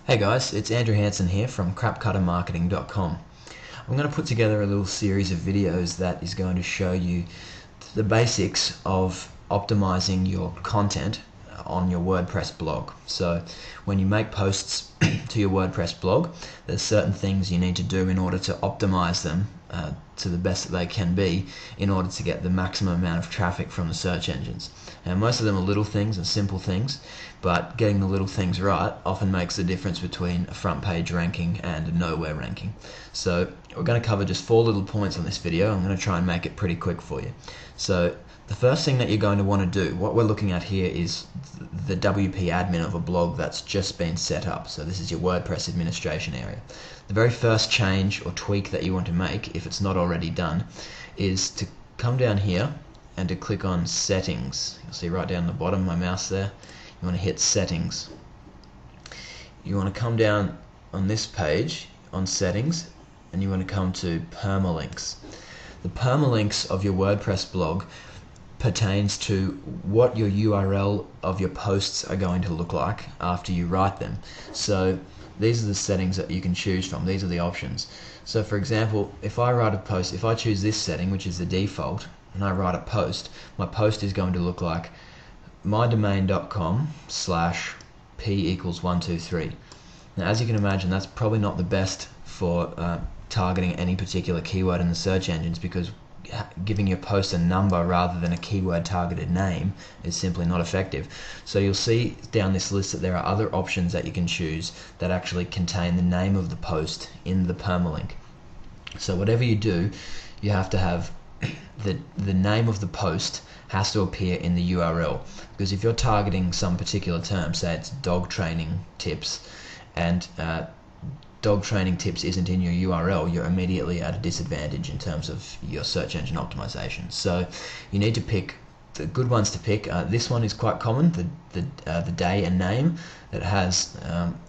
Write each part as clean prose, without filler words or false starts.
Hey guys, it's Andrew Hansen here from crapcuttermarketing.com. I'm going to put together a little series of videos that is going to show you the basics of optimizing your content on your WordPress blog. So when you make posts to your WordPress blog, there's certain things you need to do in order to optimize them to the best that they can be in order to get the maximum amount of traffic from the search engines. And most of them are little things and simple things, but getting the little things right often makes the difference between a front page ranking and a nowhere ranking. So we're going to cover just 4 little points on this video. I'm going to try and make it pretty quick for you. So the first thing that you're going to want to do, what we're looking at here is the WP admin of a blog that's just been set up. So this is your WordPress administration area. The very first change or tweak that you want to make, if it's not already done, is to come down here and to click on settings. You'll see right down the bottom of my mouse there. You want to hit settings. You want to come down on this page on settings and you want to come to permalinks. The permalinks of your WordPress blog pertains to what your URL of your posts are going to look like after you write them. So these are the settings that you can choose from. These are the options. So for example, if I write a post, if I choose this setting, which is the default, and I write a post, my post is going to look like mydomain.com/p=123. Now, as you can imagine, that's probably not the best for targeting any particular keyword in the search engines, because giving your post a number rather than a keyword targeted name is simply not effective. So you'll see down this list that there are other options that you can choose that actually contain the name of the post in the permalink. So whatever you do, you have to have the name of the post has to appear in the URL, because if you're targeting some particular term, say it's dog training tips, and dog training tips isn't in your URL, you're immediately at a disadvantage in terms of your search engine optimization. So you need to pick the good ones to pick. This one is quite common, the day and name. That has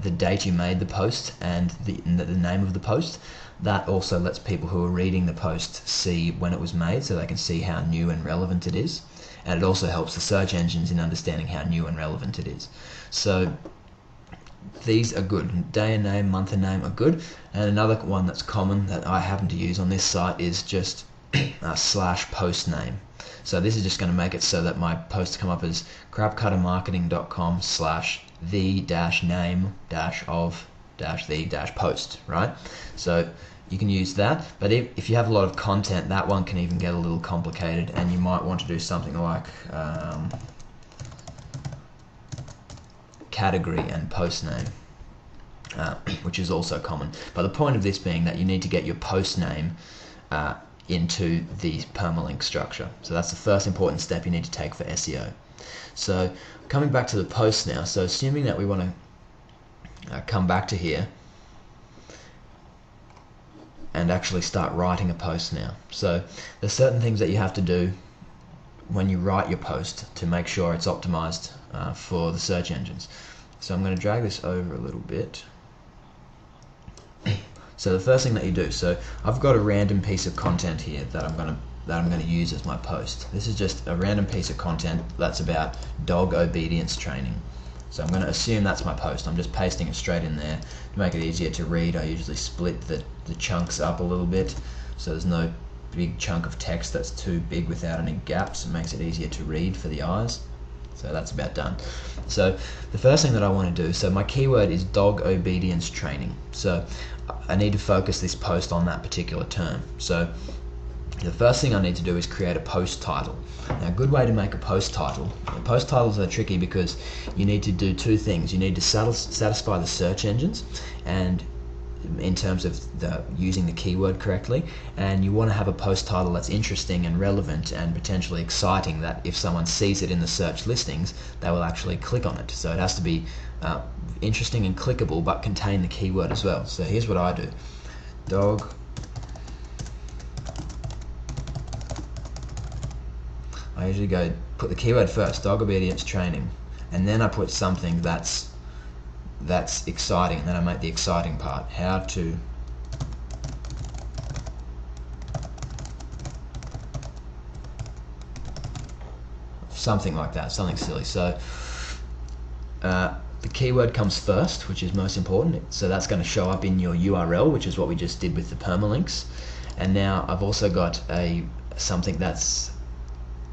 the date you made the post and the name of the post. That also lets people who are reading the post see when it was made, so they can see how new and relevant it is. And it also helps the search engines in understanding how new and relevant it is. So these are good. Day and name, month and name are good. And another one that's common that I happen to use on this site is just /post name. So this is just going to make it so that my posts come up as crapcuttermarketing.com/the-name-of-the-post, right? So you can use that, but if you have a lot of content, that one can even get a little complicated, and you might want to do something like category and post name, which is also common. But the point of this being that you need to get your post name into the permalink structure. So that's the first important step you need to take for SEO. So coming back to the post now, so assuming that we want to come back to here and actually start writing a post now. So there's certain things that you have to do when you write your post to make sure it's optimized for the search engines. So I'm going to drag this over a little bit. So the first thing that you do, so I've got a random piece of content here that I'm going to use as my post. This is just a random piece of content that's about dog obedience training. So I'm going to assume that's my post. I'm just pasting it straight in there to make it easier to read. I usually split the chunks up a little bit so there's no big chunk of text that's too big without any gaps. It makes it easier to read for the eyes. So that's about done. So the first thing that I want to do, so my keyword is dog obedience training. So I need to focus this post on that particular term. So the first thing I need to do is create a post title. Now, a good way to make a post title, post titles are tricky because you need to do 2 things. You need to satisfy the search engines, and in terms of using the keyword correctly, and you want to have a post title that's interesting and relevant and potentially exciting, that if someone sees it in the search listings, they will actually click on it. So it has to be interesting and clickable, but contain the keyword as well. So here's what I do. Dog. I usually put the keyword first, dog obedience training, and then I put something that's exciting, and then I make the exciting part. How to something like that, something silly. So The keyword comes first, which is most important. So that's going to show up in your URL, which is what we just did with the permalinks. And now I've also got something that's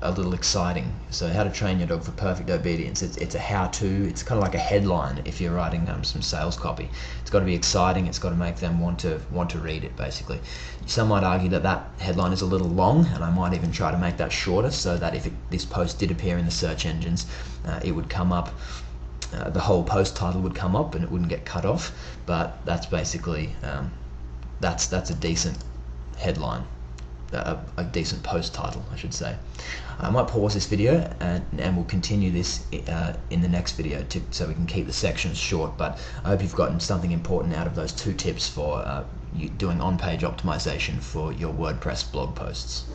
a little exciting. So how to train your dog for perfect obedience. It's a how-to. It's kind of like a headline if you're writing some sales copy. It's got to be exciting. It's got to make them want to read it, basically. Some might argue that that headline is a little long, and I might even try to make that shorter so that if this post did appear in the search engines, it would come up. The whole post title would come up and it wouldn't get cut off. But that's basically that's a decent headline. A decent post title, I should say. I might pause this video and we'll continue this in the next video so we can keep the sections short, but I hope you've gotten something important out of those 2 tips for you doing on-page optimization for your WordPress blog posts.